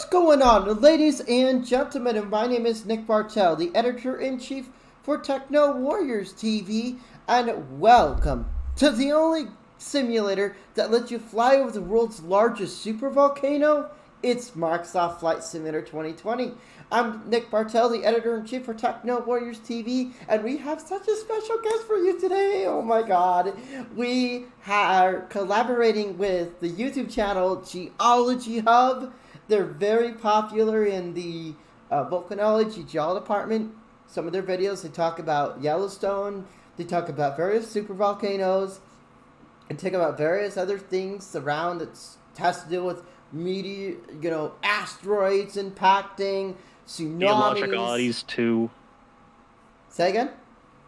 going on, ladies and gentlemen? And my name is Nick Bartel, the editor-in-chief for Techno Warriors TV, and welcome to the only simulator that lets you fly over the world's largest supervolcano. It's Microsoft Flight Simulator 2020. I'm Nick Bartel, the editor-in-chief for Techno Warriors TV, and we have such a special guest for you today. Oh my god. We are collaborating with the YouTube channel Geology Hub. They're very popular in the volcanology geology department. Some of their videos, they talk about Yellowstone, they talk about various supervolcanoes, and talk about various other things around that has to do with meteor, asteroids impacting, tsunamis. Geologic oddities too. Say again?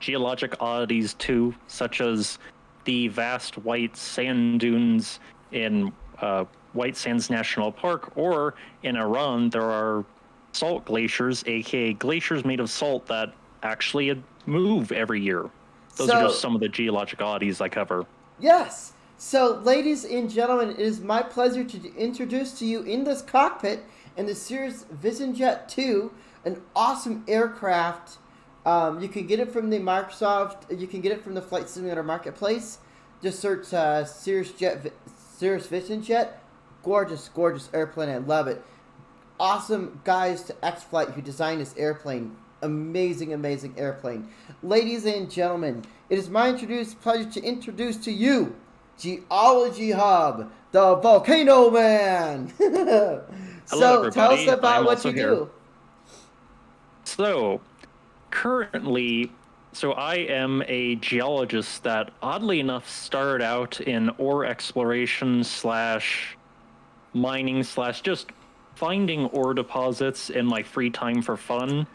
Geologic oddities too, such as the vast white sand dunes in White Sands National Park, or in Iran, there are salt glaciers, aka glaciers made of salt that actually move every year. Those are just some of the geologic oddities I cover. Yes! So, ladies and gentlemen, it is my pleasure to introduce to you in this cockpit in the Cirrus Vision Jet 2, an awesome aircraft. You can get it from the you can get it from the Flight Simulator Marketplace. Just search Cirrus Vision Jet. Gorgeous, gorgeous airplane. I love it. Awesome guys to X-Flight who designed this airplane. Amazing, amazing airplane. Ladies and gentlemen, it is my pleasure to introduce to you Geology Hub, the Volcano Man. Hello, everybody. Tell us about what you do. So, currently, I am a geologist that, oddly enough, started out in ore exploration / mining / just finding ore deposits in my free time for fun.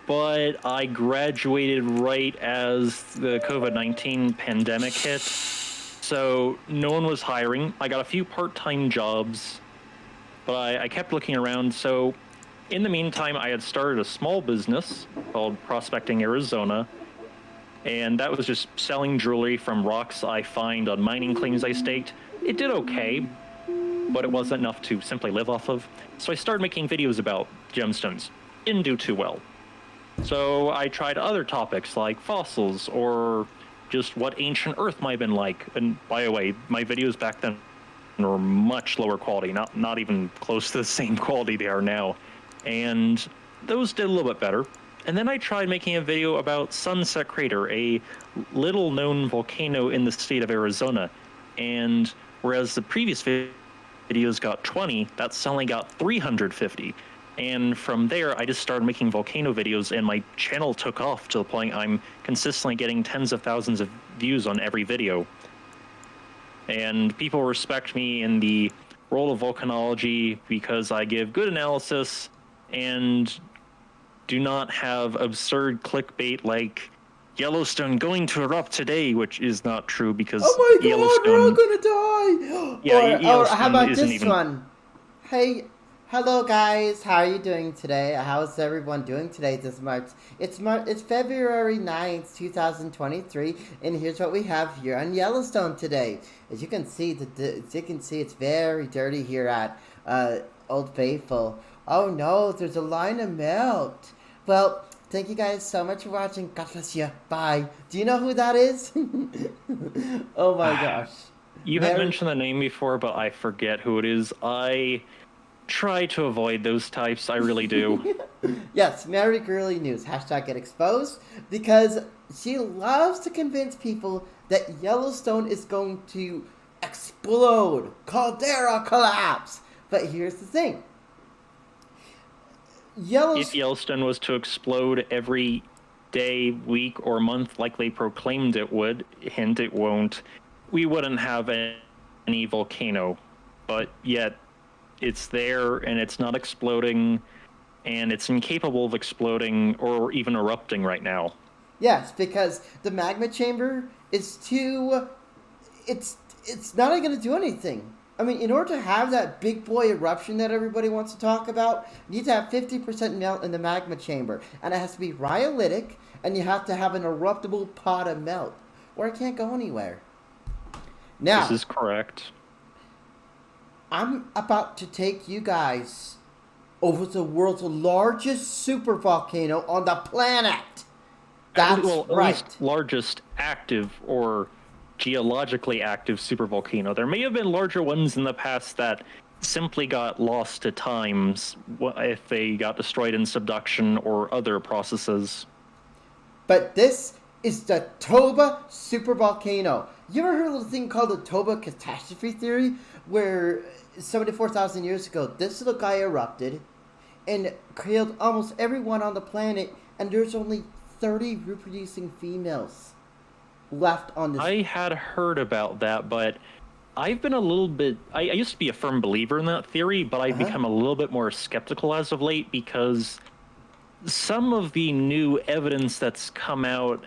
But I graduated right as the COVID-19 pandemic hit. So no one was hiring. I got a few part-time jobs, but I kept looking around. So in the meantime, I had started a small business called Prospecting Arizona, and that was just selling jewelry from rocks I find on mining claims I staked. It did okay, but it wasn't enough to simply live off of. So I started making videos about gemstones. Didn't do too well. So I tried other topics like fossils or just what ancient Earth might have been like. And by the way, my videos back then were much lower quality, not even close to the same quality they are now. And those did a little bit better. And then I tried making a video about Sunset Crater, a little-known volcano in the state of Arizona. And whereas the previous videos got 20, that suddenly got 350. And from there, I just started making volcano videos, and my channel took off to the point I'm consistently getting tens of thousands of views on every video. And people respect me in the role of volcanology because I give good analysis and do not have absurd clickbait like Yellowstone going to erupt today, which is not true because Yellowstone... we're all gonna die! Yeah, or how about this one? Hey... Hello guys, how are you doing today? How's everyone doing today this March? It's February 9th, 2023, and here's what we have here on Yellowstone today. As you can see, it's very dirty here at Old Faithful. Oh no, there's a line of melt. Well, thank you guys so much for watching. God bless you. Bye. Do you know who that is? Oh my gosh. You have mentioned the name before, but I forget who it is. I try to avoid those types, I really do. Yes, Mary Girly News, #get exposed, because she loves to convince people that Yellowstone is going to explode, caldera collapse. But here's the thing. If Yellowstone was to explode every day, week, or month like they proclaimed it would, hint it won't, we wouldn't have any volcano. But yet, it's there, and it's not exploding, and it's incapable of exploding or even erupting right now. Yes, because the magma chamber is too... It's not going to do anything. I mean, in order to have that big boy eruption that everybody wants to talk about, you need to have 50% melt in the magma chamber. And it has to be rhyolitic, and you have to have an eruptible pot of melt, or it can't go anywhere. Now, this is correct. I'm about to take you guys over the world's largest supervolcano on the planet. That's well, at right. least largest active or geologically active supervolcano. There may have been larger ones in the past that simply got lost to times if they got destroyed in subduction or other processes. But this is the Toba supervolcano. You ever heard of a thing called the Toba catastrophe theory, where 74,000 years ago, this little guy erupted and killed almost everyone on the planet, and there's only 30 reproducing females left on this. I had heard about that, but I've been a little bit. I used to be a firm believer in that theory, but I've become a little bit more skeptical as of late because some of the new evidence that's come out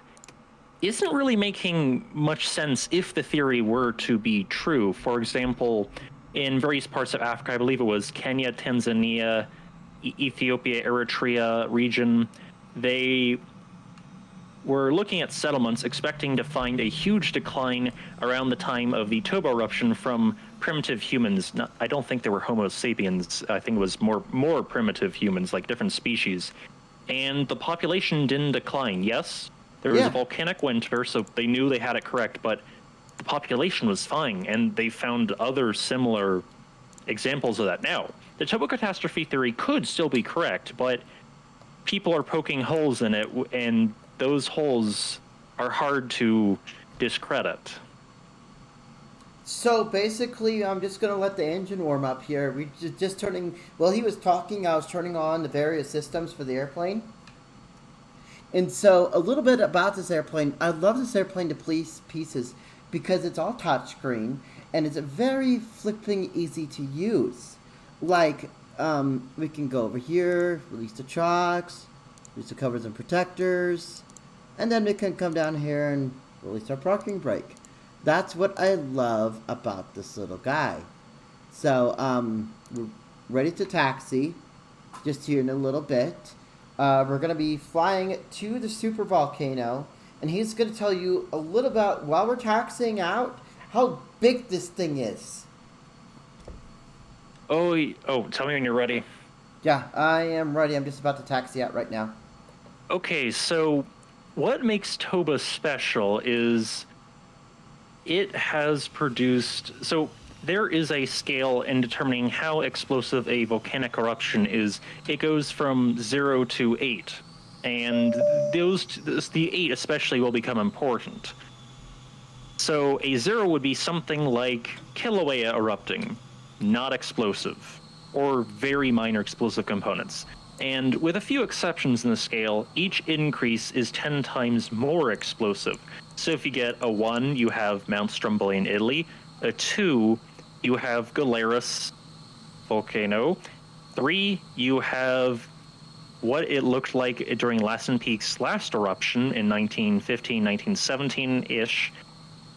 isn't really making much sense if the theory were to be true. For example, in various parts of Africa, I believe it was Kenya, Tanzania, Ethiopia, Eritrea region, they were looking at settlements expecting to find a huge decline around the time of the Toba eruption from primitive humans. I don't think they were Homo sapiens. I think it was more primitive humans, like different species. And the population didn't decline. Yes, there was a volcanic winter, so they knew they had it correct, but the population was fine, and they found other similar examples of that. Now, the Toba catastrophe theory could still be correct, but people are poking holes in it, and those holes are hard to discredit. So basically, I'm just going to let the engine warm up here. We just turning, while he was talking, I was turning on the various systems for the airplane. And so a little bit about this airplane. I love this airplane to pieces because it's all touchscreen and it's very flipping easy to use. Like, we can go over here, release the chocks, release the covers and protectors, and then we can come down here and release our parking brake. That's what I love about this little guy. So, we're ready to taxi, just here in a little bit. We're going to be flying to the supervolcano, and he's going to tell you a little about, while we're taxiing out, how big this thing is. Oh, tell me when you're ready. Yeah, I am ready. I'm just about to taxi out right now. Okay, so what makes Toba special is it has produced... So there is a scale in determining how explosive a volcanic eruption is. It goes from 0 to 8, and the 8 especially will become important. So a 0 would be something like Kilauea erupting, not explosive, or very minor explosive components. And with a few exceptions in the scale, each increase is 10 times more explosive. So if you get a 1, you have Mount Stromboli in Italy. A 2, you have Galeras volcano. 3, you have what it looked like during Lassen Peak's last eruption in 1915, 1917-ish.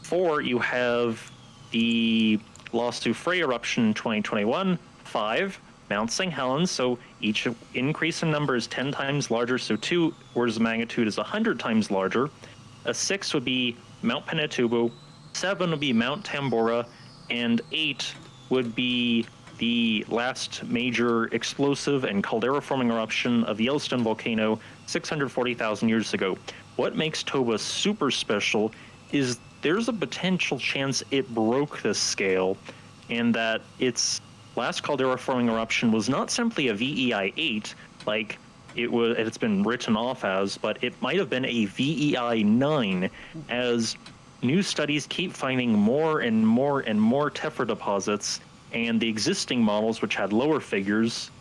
4, you have the Lost to Frey eruption in 2021. 5, Mount St. Helens, so each increase in number is 10 times larger, so 2 orders of magnitude is 100 times larger. A 6 would be Mount Pinatubo, 7 would be Mount Tambora, and 8 would be the last major explosive and caldera-forming eruption of the Yellowstone volcano 640,000 years ago. What makes Toba super special is there's a potential chance it broke this scale, and that its last caldera-forming eruption was not simply a VEI 8, like it's been written off as, but it might have been a VEI 9, as new studies keep finding more and more and more tephra deposits, and the existing models, which had lower figures,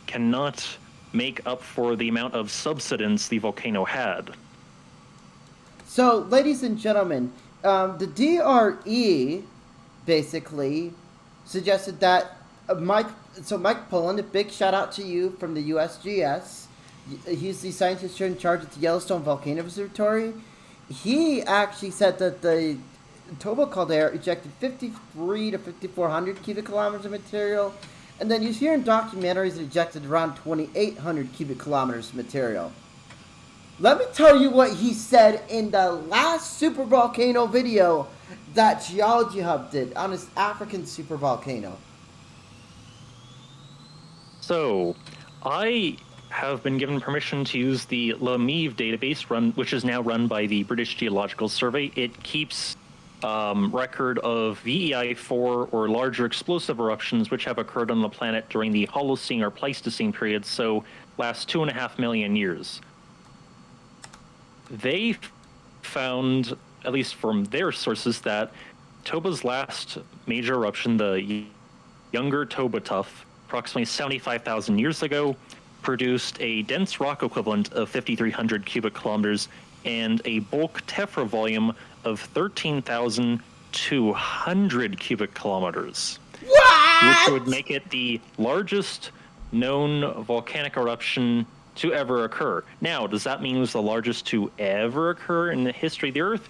cannot make up for the amount of subsidence the volcano had. So, ladies and gentlemen, the DRE basically suggested that Mike Pullen, a big shout out to you from the USGS. He's the scientist in charge at the Yellowstone Volcano Observatory. He actually said that the Toba caldera ejected 53 to 5,400 cubic kilometers of material, and then you hear in documentaries it ejected around 2,800 cubic kilometers of material. Let me tell you what he said in the last supervolcano video that Geology Hub did on his African supervolcano. So, I have been given permission to use the LaMive database, which is now run by the British Geological Survey. It keeps record of VEI4 or larger explosive eruptions which have occurred on the planet during the Holocene or Pleistocene period, so last 2.5 million years. They found, at least from their sources, that Toba's last major eruption, the younger Toba tuff, approximately 75,000 years ago, produced a dense rock equivalent of 5,300 cubic kilometers and a bulk tephra volume of 13,200 cubic kilometers. What? Which would make it the largest known volcanic eruption to ever occur. Now, does that mean it was the largest to ever occur in the history of the Earth?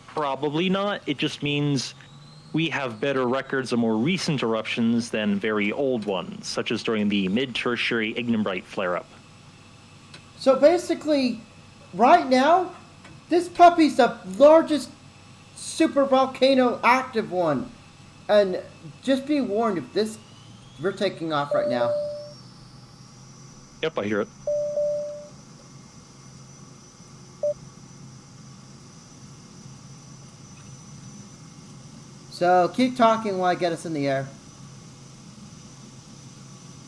Probably not. It just means we have better records of more recent eruptions than very old ones, such as during the mid-tertiary ignimbrite flare-up. So basically, right now, this puppy's the largest supervolcano active one. And just be warned, if this, we're taking off right now. Yep, I hear it. So keep talking while I get us in the air.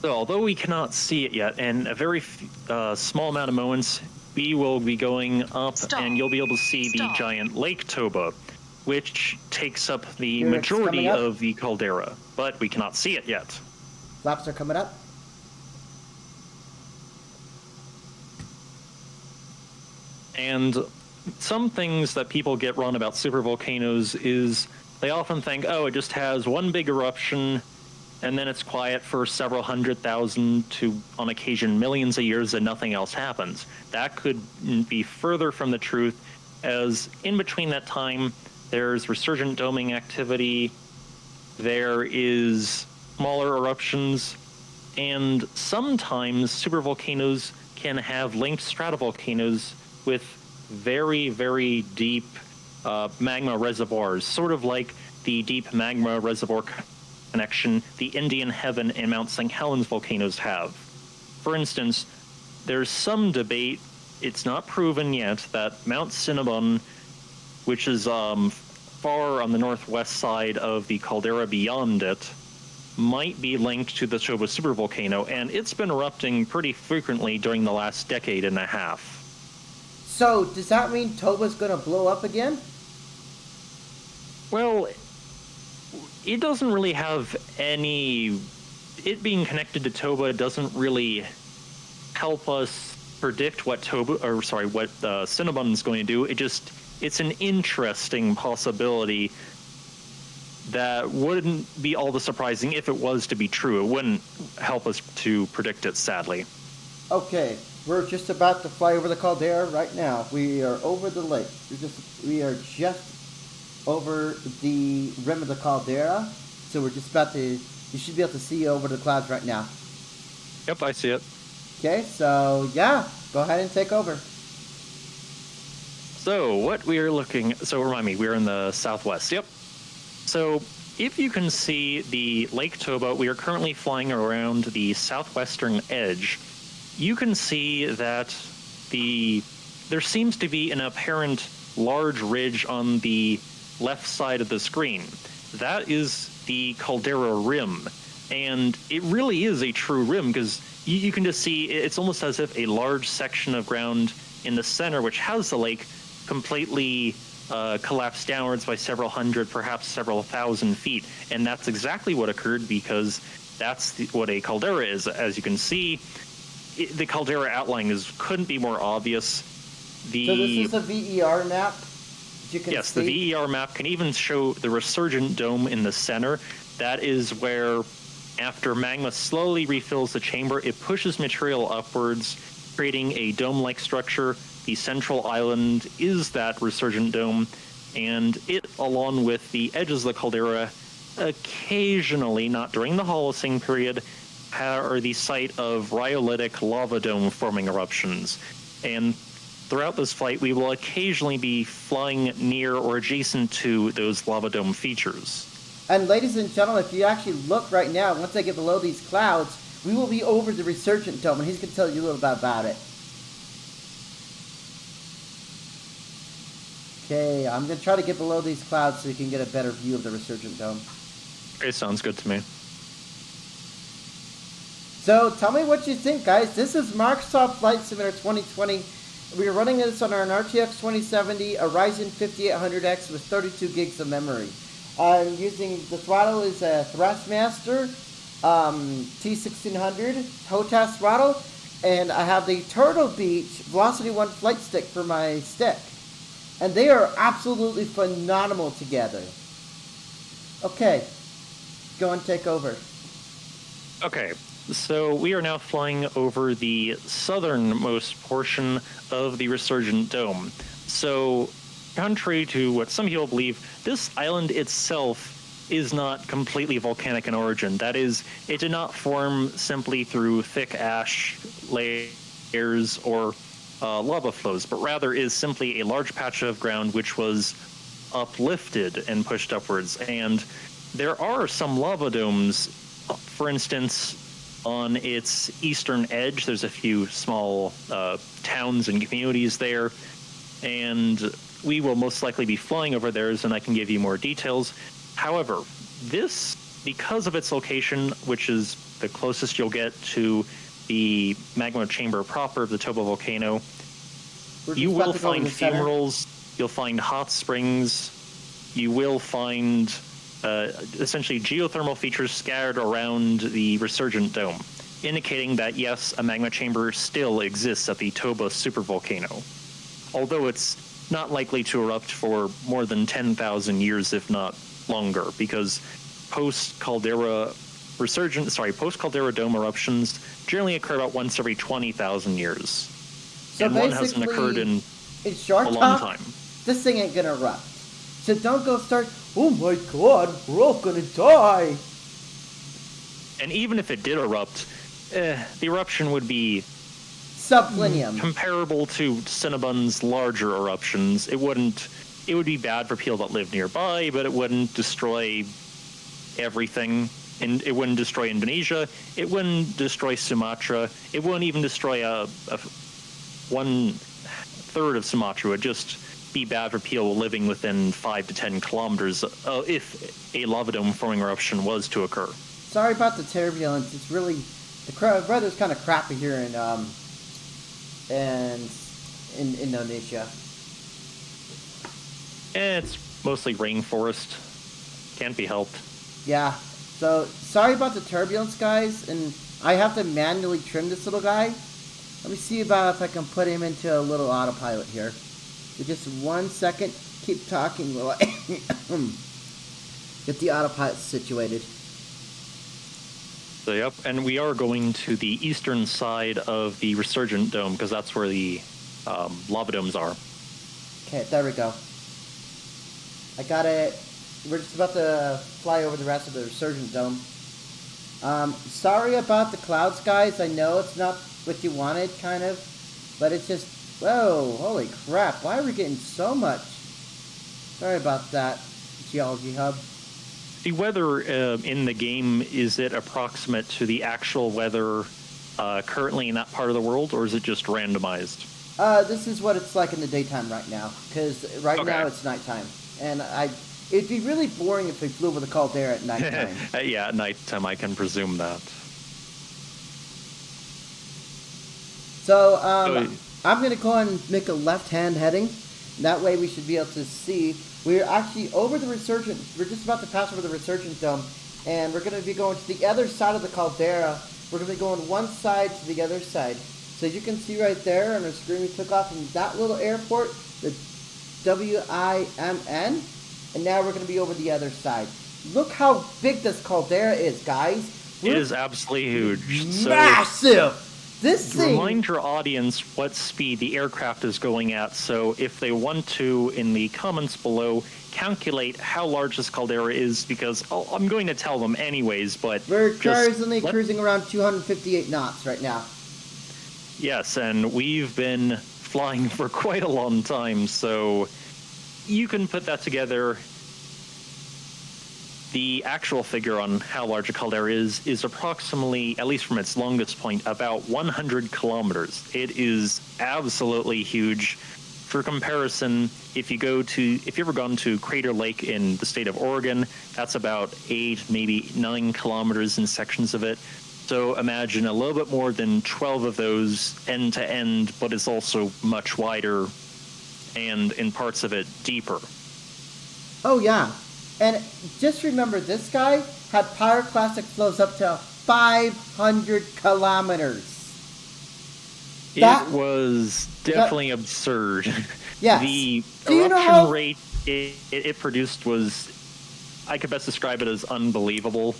So, although we cannot see it yet, in a very small amount of moments, we will be going up and you'll be able to see the giant Lake Toba, which takes up the Here it's coming majority up. of the caldera, but we cannot see it yet. Flaps are coming up. And some things that people get wrong about supervolcanoes is they often think, oh, it just has one big eruption, and then it's quiet for several 100,000 to, on occasion, millions of years, and nothing else happens. That could be further from the truth, as in between that time, there's resurgent doming activity, there is smaller eruptions, and sometimes supervolcanoes can have linked stratovolcanoes with very, very deep magma reservoirs, sort of like the deep magma reservoir connection the Indian Heaven and Mount St. Helens volcanoes have. For instance, there's some debate, it's not proven yet, that Mount Cinnabon, which is far on the northwest side of the caldera beyond it, might be linked to the Toba supervolcano, and it's been erupting pretty frequently during the last decade and a half. So does that mean Toba's gonna blow up again? Well, it doesn't really have any... It being connected to Toba doesn't really help us predict what Cinnabon is going to do. It's an interesting possibility that wouldn't be all that surprising if it was to be true. It wouldn't help us to predict it, sadly. Okay, we're just about to fly over the caldera right now. We are over the lake. We are just over the rim of the caldera. So we're just about to, you should be able to see over the clouds right now. Yep, I see it. Okay, so yeah, go ahead and take over. So what we are looking, so remind me, we're in the southwest. Yep. So if you can see the Lake Toba, we are currently flying around the southwestern edge. You can see that there seems to be an apparent large ridge on the left side of the screen. That is the caldera rim, and it really is a true rim because you can just see it's almost as if a large section of ground in the center, which has the lake, completely collapsed downwards by several hundred, perhaps several thousand feet, and that's exactly what occurred because that's what a caldera is. As you can see, the caldera outline couldn't be more obvious. So this is a VER map? Yes, the VER map can even show the resurgent dome in the center. That is where, after magma slowly refills the chamber, it pushes material upwards, creating a dome-like structure. The central island is that resurgent dome, and it, along with the edges of the caldera, occasionally, not during the Holocene period, are the site of rhyolitic lava dome forming eruptions. And throughout this flight, we will occasionally be flying near or adjacent to those lava dome features. And ladies and gentlemen, if you actually look right now, once I get below these clouds, we will be over the Resurgent Dome, and he's going to tell you a little bit about it. Okay, I'm going to try to get below these clouds so you can get a better view of the Resurgent Dome. It sounds good to me. So tell me what you think, guys. This is Microsoft Flight Simulator 2020. We are running this on an RTX 2070, a Ryzen 5800X with 32 gigs of memory. I'm using, the throttle is a Thrustmaster T1600 HOTAS throttle, and I have the Turtle Beach Velocity 1 flight stick for my stick. And they are absolutely phenomenal together. Okay, go and take over. Okay, so we are now flying over the southernmost portion of the Resurgent Dome. So, contrary to what some people believe, this island itself is not completely volcanic in origin. That is, it did not form simply through thick ash layers or lava flows, but rather is simply a large patch of ground which was uplifted and pushed upwards. And there are some lava domes, for instance, on its eastern edge. There's a few small towns and communities there, and we will most likely be flying over theirs, and I can give you more details. However, this, because of its location, which is the closest you'll get to the magma chamber proper of the Toba volcano, you will find fumaroles, you'll find hot springs, you will find essentially geothermal features scattered around the Resurgent Dome, indicating that, yes, a magma chamber still exists at the Toba supervolcano, although it's not likely to erupt for more than 10,000 years, if not longer, because post-caldera dome eruptions generally occur about once every 20,000 years. So and one hasn't occurred in short a long time. This thing ain't gonna erupt. So don't go start, oh my god, we're all gonna die. And even if it did erupt, the eruption would be sublinium, comparable to Cinnabon's larger eruptions. It would be bad for people that live nearby, but it wouldn't destroy everything. And it wouldn't destroy Indonesia. It wouldn't destroy Sumatra. It wouldn't even destroy a 1/3 of Sumatra. It would just be bad for people living within 5 to 10 kilometers if a lava dome forming eruption was to occur. Sorry about the turbulence. It's really, the weather's kind of crappy here in Indonesia. It's mostly rainforest. Can't be helped. Yeah. So sorry about the turbulence, guys, and I have to manually trim this little guy. Let me see about if I can put him into a little autopilot here. For just 1 second, keep talking while I get the autopilot situated. So, yep, and we are going to the eastern side of the Resurgent Dome, because that's where the lava domes are. Okay, there we go. I got it. We're just about to fly over the rest of the Resurgent Dome. Sorry about the clouds, guys. I know it's not what you wanted, kind of, but it's just, whoa, holy crap, why are we getting so much? Sorry about that, Geology Hub. The weather in the game, is it approximate to the actual weather currently in that part of the world, or is it just randomized? This is what it's like in the daytime right now, because now it's nighttime, and it'd be really boring if we flew over the caldera at nighttime. Yeah, at nighttime, I can presume that. So, I'm going to go and make a left-hand heading. That way we should be able to see. We're actually over the Resurgent. We're just about to pass over the Resurgent Dome. And we're going to be going to the other side of the caldera. We're going to be going one side to the other side. So as you can see right there on the screen, we took off from that little airport, the WIMN. And now we're going to be over the other side. Look how big this caldera is, guys. It is absolutely huge. Massive! This thing... Remind your audience what speed the aircraft is going at, so if they want to, in the comments below, calculate how large this caldera is, because I'm going to tell them anyways, but... We're currently cruising around 258 knots right now. Yes, and we've been flying for quite a long time, so you can put that together the actual figure on how large a caldera is approximately, at least from its longest point, about 100 kilometers. It is absolutely huge. For comparison, if you've ever gone to Crater Lake in the state of Oregon, that's about 8, maybe 9 kilometers in sections of it. So imagine a little bit more than 12 of those end to end, but it's also much wider and in parts of it deeper. Oh yeah. And just remember, this guy had pyroclastic flows up to 500 kilometers. It was definitely absurd. Yes. The Do you know eruption how- rate it produced was, I could best describe it as unbelievable.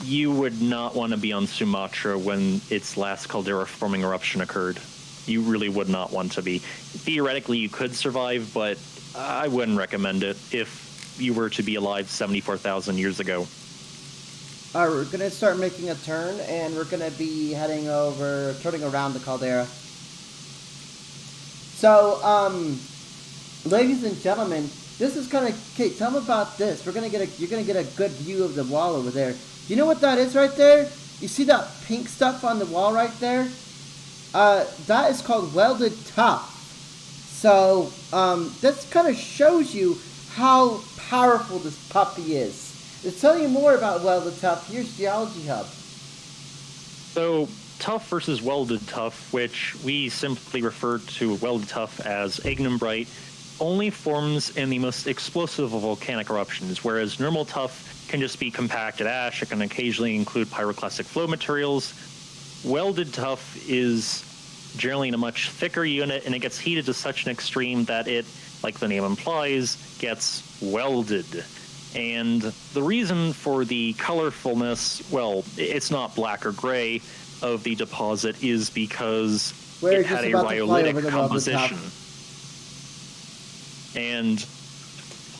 You would not want to be on Sumatra when its last caldera-forming eruption occurred. You really would not want to be. Theoretically, you could survive, but I wouldn't recommend it if you were to be alive 74,000 years ago. Alright, we're going to start making a turn, and we're going to be turning around the caldera. So, ladies and gentlemen, this is kind of, okay, tell them about this. You're going to get a good view of the wall over there. Do you know what that is right there? You see that pink stuff on the wall right there? That is called welded tuff. So, this kind of shows you how powerful this puppy is. To tell you more about welded tuff, here's geologyhub. So, tuff versus welded tuff, which we simply refer to welded tuff as ignimbrite, only forms in the most explosive of volcanic eruptions, whereas normal tuff can just be compacted ash. It can occasionally include pyroclastic flow materials. Welded tuff is generally in a much thicker unit, and it gets heated to such an extreme that it, like the name implies, gets welded. And the reason for the colorfulness, well, it's not black or gray of the deposit, is because it had a rhyolitic composition. And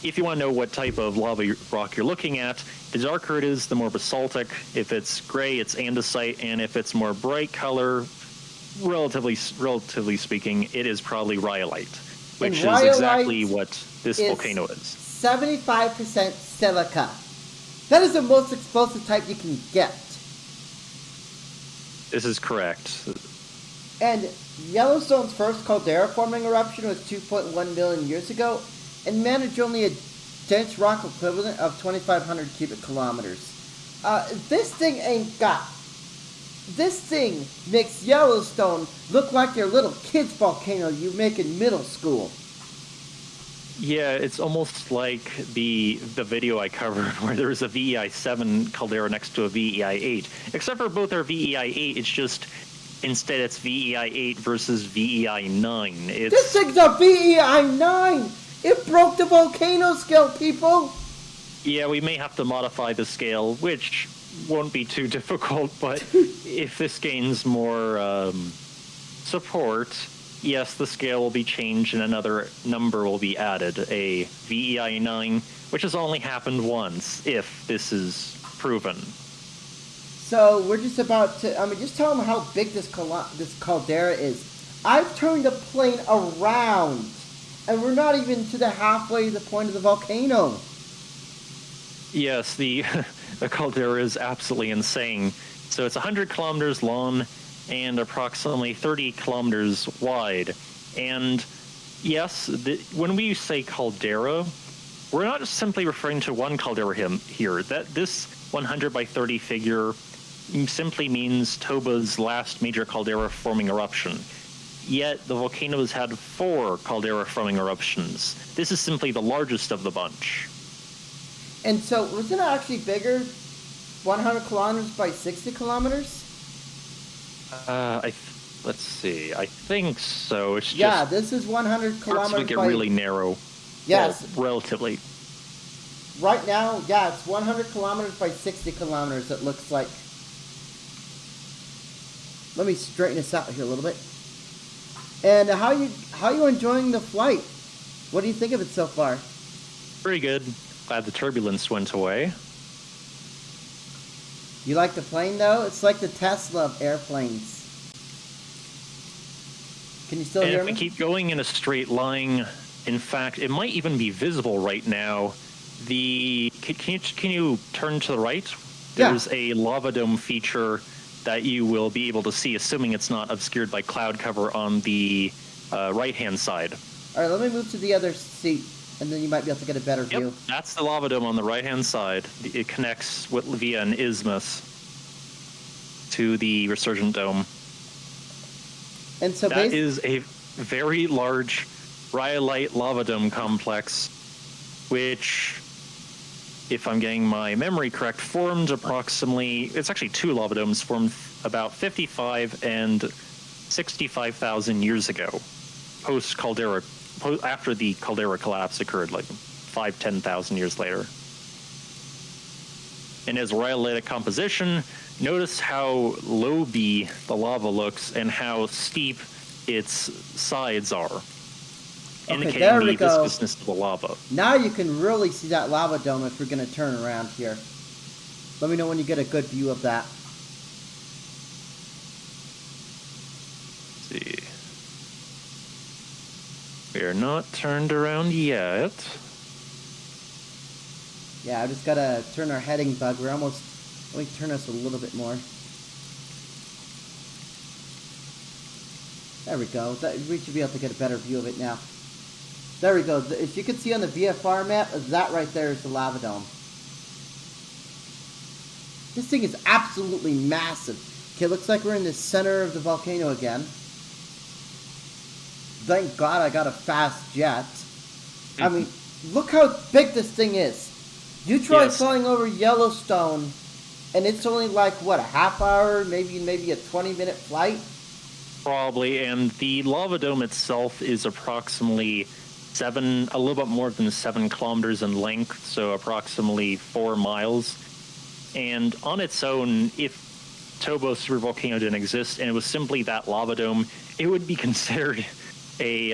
if you want to know what type of lava rock you're looking at, the darker it is, the more basaltic. If it's gray, it's andesite, and if it's more bright color, relatively speaking, it is probably rhyolite, which is exactly what this volcano is. 75% silica. That is the most explosive type you can get. This is correct. And Yellowstone's first caldera-forming eruption was 2.1 million years ago and managed only a dense rock equivalent of 2,500 cubic kilometers. This thing ain't got. This thing makes Yellowstone look like your little kid's volcano you make in middle school. Yeah, it's almost like the video I covered where there was a VEI-7 caldera next to a VEI-8. Except for both are VEI-8, it's just, instead it's VEI-8 versus VEI-9. This thing's a VEI-9! It broke the volcano scale, people! Yeah, we may have to modify the scale, which won't be too difficult, but if this gains more support, yes, the scale will be changed and another number will be added, a VEI-9, which has only happened once, if this is proven. So we're just about to, just tell them how big this caldera is. I've turned the plane around, and we're not even to the halfway the point of the volcano. Yes, the caldera is absolutely insane. So it's 100 kilometers long and approximately 30 kilometers wide. And yes, when we say caldera, we're not just simply referring to one caldera here. This 100 by 30 figure simply means Toba's last major caldera-forming eruption. Yet the volcano has had 4 caldera-forming eruptions. This is simply the largest of the bunch. And so, wasn't it actually bigger? 100 kilometers by 60 kilometers? Let's see. I think so. It's just this is 100 kilometers make it really narrow. Yes. Well, relatively. Right now, yeah, it's 100 kilometers by 60 kilometers, it looks like. Let me straighten this out here a little bit. And how you enjoying the flight? What do you think of it so far? Pretty good. Glad the turbulence went away. You like the plane, though? It's like the Tesla of airplanes. Can you still hear me? And if we keep going in a straight line, in fact, it might even be visible right now. Can you turn to the right? Yeah. There's a lava dome feature that you will be able to see, assuming it's not obscured by cloud cover on the right-hand side. All right, let me move to the other seat, and then you might be able to get a better view. Yep, that's the lava dome on the right-hand side. It connects via an isthmus to the resurgent dome. And so that is a very large rhyolite lava dome complex, which, if I'm getting my memory correct, formed approximately, it's actually two lava domes formed about 55 and 65,000 years ago, post-caldera, after the caldera collapse occurred, like 10,000 years later. And as rhyolitic composition, notice how loamy the lava looks and how steep its sides are, indicating the viscousness of the lava. Now you can really see that lava dome if we're going to turn around here. Let me know when you get a good view of that. Let's see. We are not turned around yet. Yeah, I just got to turn our heading bug. We're almost... Let me turn us a little bit more. There we go. We should be able to get a better view of it now. There we go. If you can see on the VFR map, that right there is the lava dome. This thing is absolutely massive. Okay, looks like we're in the center of the volcano again. Thank God I got a fast jet. I mean, look how big this thing is. You try flying over Yellowstone, and it's only like, what, a half hour, maybe a 20-minute flight? Probably, and the lava dome itself is approximately a little bit more than 7 kilometers in length, so approximately 4 miles. And on its own, if Toba supervolcano didn't exist and it was simply that lava dome, it would be considered a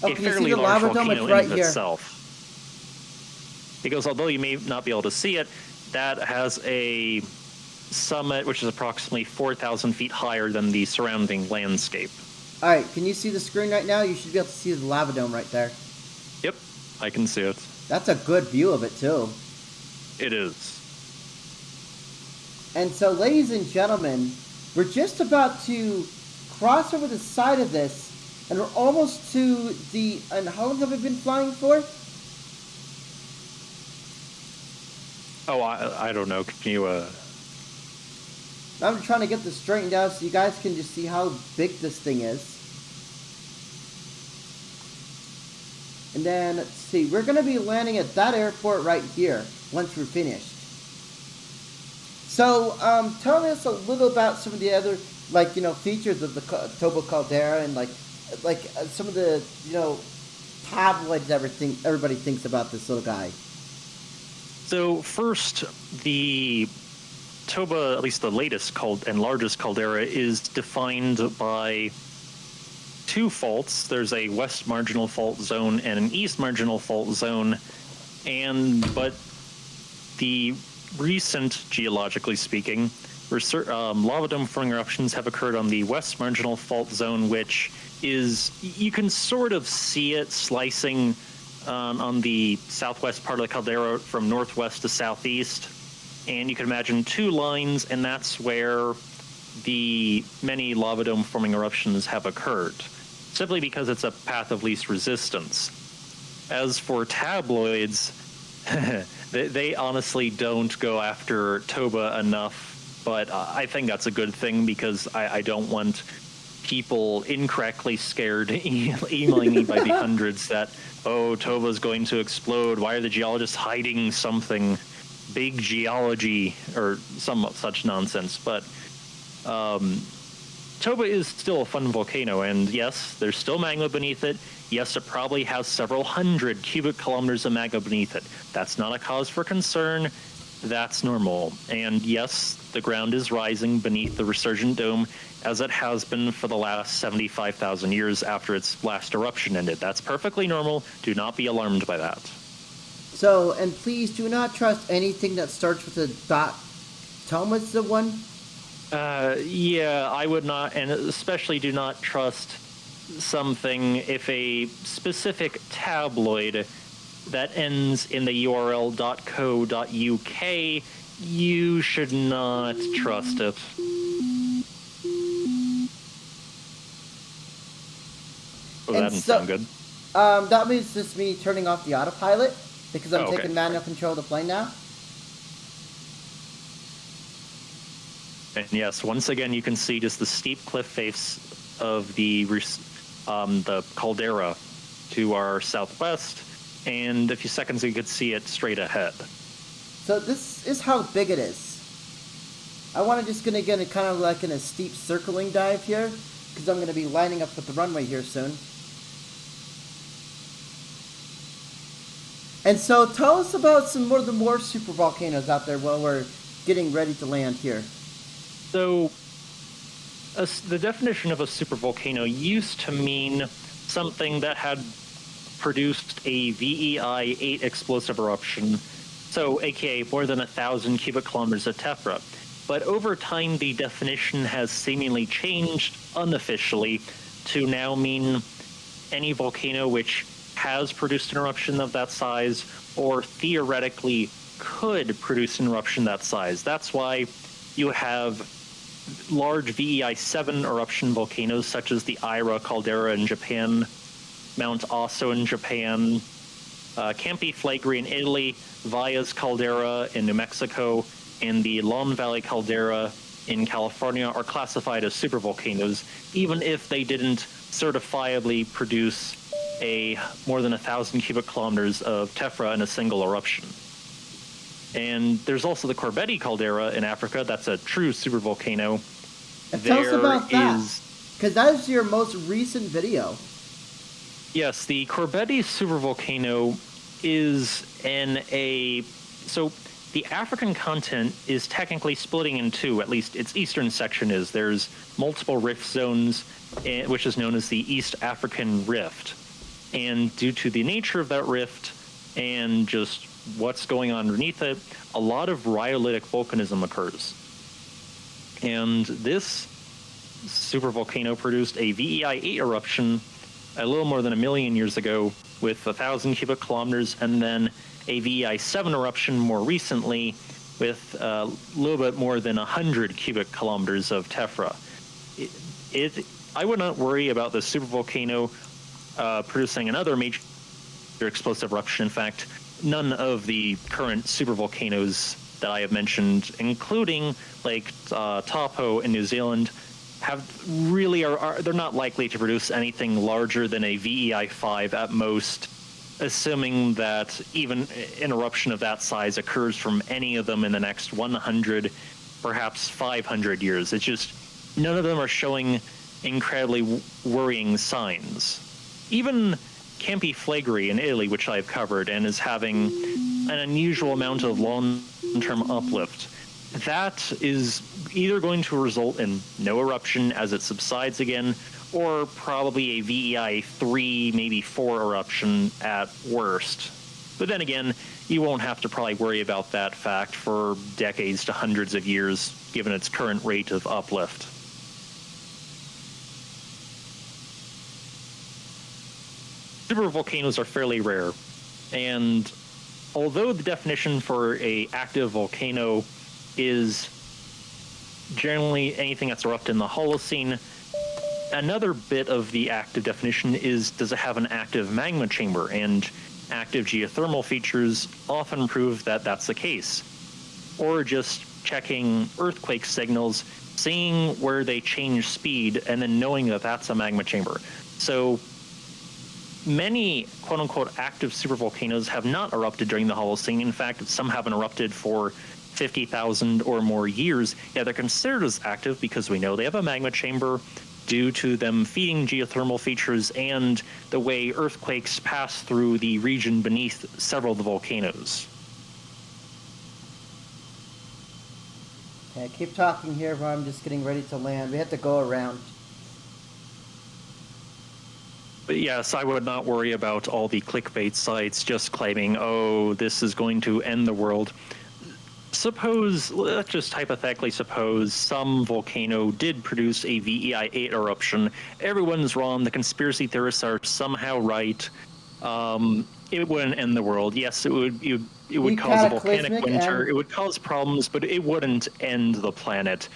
fairly large volcano in of itself. Because although you may not be able to see it, that has a summit which is approximately 4,000 feet higher than the surrounding landscape. All right, can you see the screen right now? You should be able to see the lava dome right there. Yep, I can see it. That's a good view of it, too. It is. And so, ladies and gentlemen, we're just about to cross over the side of this, and we're almost to the... And how long have we been flying for? Oh, I don't know. Can you... I'm trying to get this straightened out so you guys can just see how big this thing is. And then, let's see, we're going to be landing at that airport right here once we're finished. So, tell us a little about some of the other, like, you know, features of the Toba caldera and, like some of the, you know, tabloids everybody thinks about this little guy. So, first, the Toba, at least the latest and largest caldera, is defined by 2 faults. There's a west marginal fault zone and an east marginal fault zone, but the recent, geologically speaking, lava dome forming eruptions have occurred on the west marginal fault zone, which is, you can sort of see it slicing on the southwest part of the caldera from northwest to southeast. And you can imagine 2 lines, and that's where the many lava dome forming eruptions have occurred, simply because it's a path of least resistance. As for tabloids, they honestly don't go after Toba enough, but I think that's a good thing, because I don't want people incorrectly scared emailing me by the hundreds that, oh, Toba's going to explode, why are the geologists hiding something? Big geology, or some such nonsense. But Toba is still a fun volcano, and yes, there's still magma beneath it. Yes, it probably has several hundred cubic kilometers of magma beneath it. That's not a cause for concern. That's normal. And yes, the ground is rising beneath the resurgent dome, as it has been for the last 75,000 years after its last eruption ended. That's perfectly normal. Do not be alarmed by that. So, and please do not trust anything that starts with a dot. Thomas, the one? Yeah, I would not, and especially do not trust something if a specific tabloid that ends in the URL .co.uk, you should not trust it. Oh, that didn't sound good. That means just me turning off the autopilot because I'm okay. taking manual control of the plane now. And yes, once again, you can see just the steep cliff face of the caldera to our southwest, and a few seconds you could see it straight ahead. So this is how big it is. I want to just gonna get kind of like in a steep circling dive here because I'm gonna be lining up with the runway here soon. And so tell us about some more of the more super volcanoes out there while we're getting ready to land here. So the definition of a supervolcano used to mean something that had produced a VEI 8 explosive eruption, so aka more than 1,000 cubic kilometers of tephra. But over time, the definition has seemingly changed unofficially to now mean any volcano which has produced an eruption of that size or theoretically could produce an eruption that size. That's why you have large VEI 7 eruption volcanoes such as the Ira caldera in Japan, Mount Aso in Japan, Campi Flegrei in Italy, Valles caldera in New Mexico, and the Lon Valley caldera in California are classified as supervolcanoes, even if they didn't certifiably produce more than 1,000 cubic kilometers of tephra in a single eruption. And there's also the Corbeti caldera in Africa. That's a true supervolcano. Tell us about that, because that is your most recent video. Yes, the Corbeti supervolcano is so the African continent is technically splitting in two, at least its eastern section is. There's multiple rift zones, which is known as the East African Rift. And due to the nature of that rift and just what's going on underneath it, a lot of rhyolitic volcanism occurs. And this supervolcano produced a VEI 8 eruption a little more than 1 million years ago with 1,000 cubic kilometers, and then a VEI 7 eruption more recently with a little bit more than 100 cubic kilometers of tephra. I would not worry about the supervolcano producing another major explosive eruption. In fact, none of the current supervolcanoes that I have mentioned, including Lake Taupo in New Zealand, they're not likely to produce anything larger than a VEI 5 at most, assuming that even an eruption of that size occurs from any of them in the next 100, perhaps 500 years. It's just none of them are showing incredibly worrying signs. Even Campi Flegrei in Italy, which I've covered, and is having an unusual amount of long-term uplift, that is either going to result in no eruption as it subsides again, or probably a VEI 3, maybe 4 eruption at worst. But then again, you won't have to probably worry about that fact for decades to hundreds of years, given its current rate of uplift. Supervolcanoes are fairly rare, and although the definition for an active volcano is generally anything that's erupted in the Holocene, another bit of the active definition is, does it have an active magma chamber? And active geothermal features often prove that that's the case. Or just checking earthquake signals, seeing where they change speed, and then knowing that that's a magma chamber. So many quote-unquote active supervolcanoes have not erupted during the Holocene. In fact, some haven't erupted for 50,000 or more years. Yeah, they're considered as active because we know they have a magma chamber due to them feeding geothermal features and the way earthquakes pass through the region beneath several of the volcanoes. Okay, keep talking here while I'm just getting ready to land. We have to go around. But yes, I would not worry about all the clickbait sites just claiming, oh, this is going to end the world. Let's just hypothetically suppose some volcano did produce a VEI 8 eruption. Everyone's wrong. The conspiracy theorists are somehow right. It wouldn't end the world. Yes, it would. It would Be cause a volcanic cataclysmic winter. and- It would cause problems, but it wouldn't end the planet.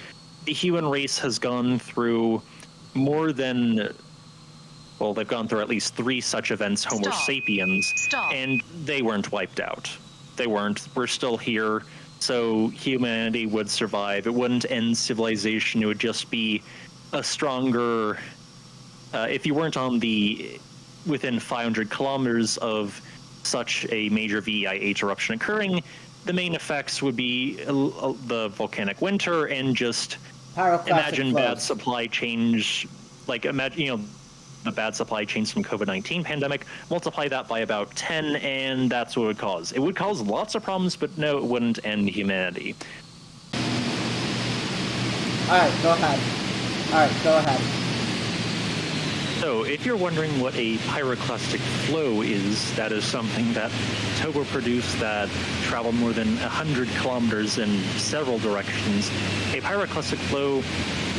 The human race has gone through more than. Well, they've gone through at least 3 such events, Homo sapiens, and they weren't wiped out. They weren't. We're still here, so humanity would survive. It wouldn't end civilization. It would just be a stronger. If you weren't on the within 500 kilometers of such a major VEIH eruption occurring, the main effects would be the volcanic winter and just imagine bad supply chains. Like imagine the bad supply chains from COVID-19 pandemic, multiply that by about 10, and that's what it would cause. It would cause lots of problems, but no, it wouldn't end humanity. Alright, go ahead. So, if you're wondering what a pyroclastic flow is, that is something that Toba produced that traveled more than 100 kilometers in several directions. A pyroclastic flow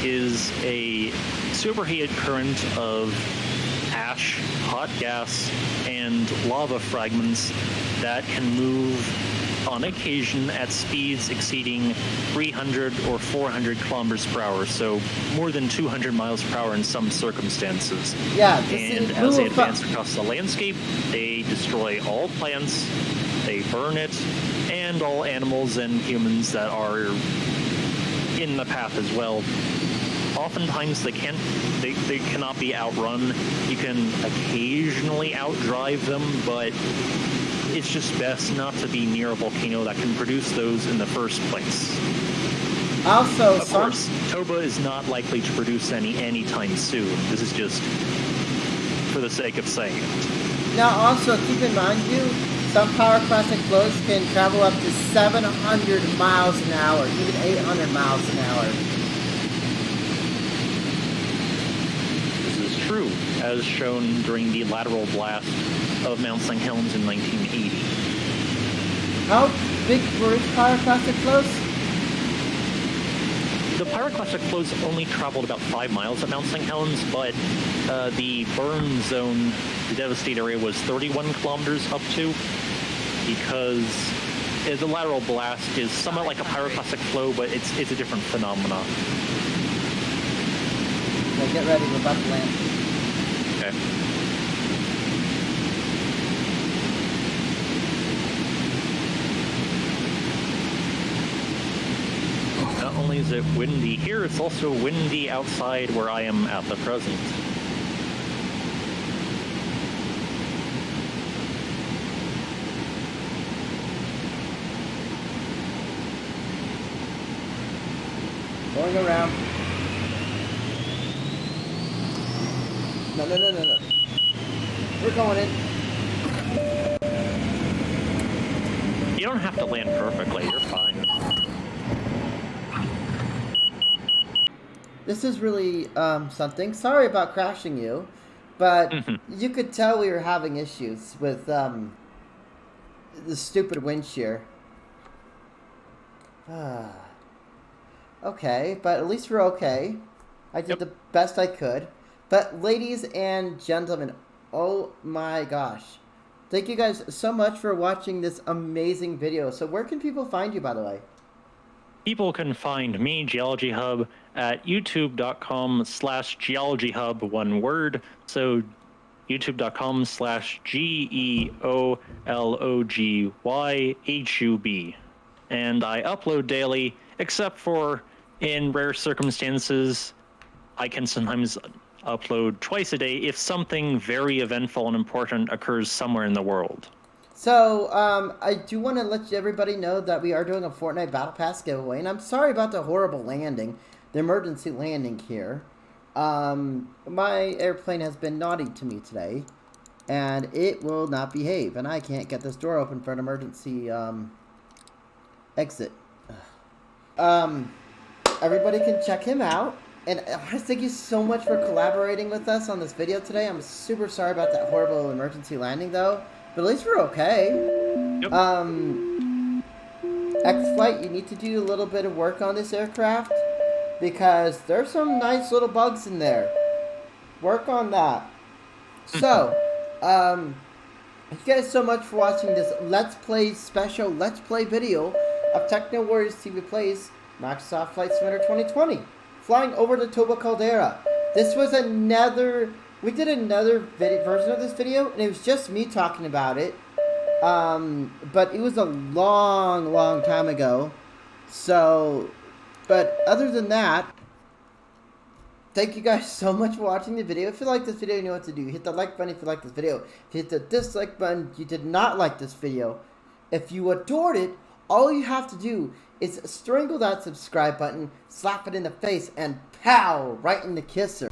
is a superheated current of ash, hot gas, and lava fragments that can move on occasion at speeds exceeding 300 or 400 kilometers per hour, so more than 200 miles per hour in some circumstances. Yeah, and as they advance across the landscape, they destroy all plants, they burn it, and all animals and humans that are in the path as well. Oftentimes they cannot be outrun. You can occasionally outdrive them, but it's just best not to be near a volcano that can produce those in the first place. Also, of course, Toba is not likely to produce any anytime soon. This is just for the sake of saying it. Now, also keep in mind, some pyroclastic flows can travel up to 700 miles an hour, even 800 miles an hour. True, as shown during the lateral blast of Mount St. Helens in 1980. How big were its pyroclastic flows? The pyroclastic flows only traveled about 5 miles at Mount St. Helens, but the burn zone, the devastated area, was 31 kilometers up to, because the lateral blast is somewhat like a pyroclastic flow, but it's a different phenomenon. Okay, get ready, we're about to land. Okay. Not only is it windy here, it's also windy outside where I am at the present. Going around. No. We're going in. You don't have to land perfectly, you're fine. This is really something. Sorry about crashing you, but you could tell we were having issues with the stupid wind shear. Okay, but at least we're okay. I did the best I could. But ladies and gentlemen, oh my gosh. Thank you guys so much for watching this amazing video. So where can people find you, by the way? People can find me, Geology Hub, at youtube.com/geologyhub, one word. So youtube.com/geologhyhub. And I upload daily, except for in rare circumstances, I can sometimes upload twice a day if something very eventful and important occurs somewhere in the world. So, I do want to let everybody know that we are doing a Fortnite Battle Pass giveaway, and I'm sorry about the horrible landing, the emergency landing here. My airplane has been naughty to me today, and it will not behave, and I can't get this door open for an emergency, exit. Everybody can check him out. And I want to thank you so much for collaborating with us on this video today. I'm super sorry about that horrible emergency landing, though. But at least we're okay. Yep. X-Flight, you need to do a little bit of work on this aircraft, because there's some nice little bugs in there. Work on that. So, Thank you guys so much for watching this Let's Play special Let's Play video of Techno Warriors TV Plays Microsoft Flight Simulator 2020. Flying over the Toba caldera. This was we did another version of this video, and it was just me talking about it. But it was a long time ago. So, but other than that, thank you guys so much for watching the video. If you like this video, you know what to do. Hit the like button if you like this video. If you hit the dislike button, you did not like this video. If you adored it, all you have to do is strangle that subscribe button, slap it in the face, and pow, right in the kisser.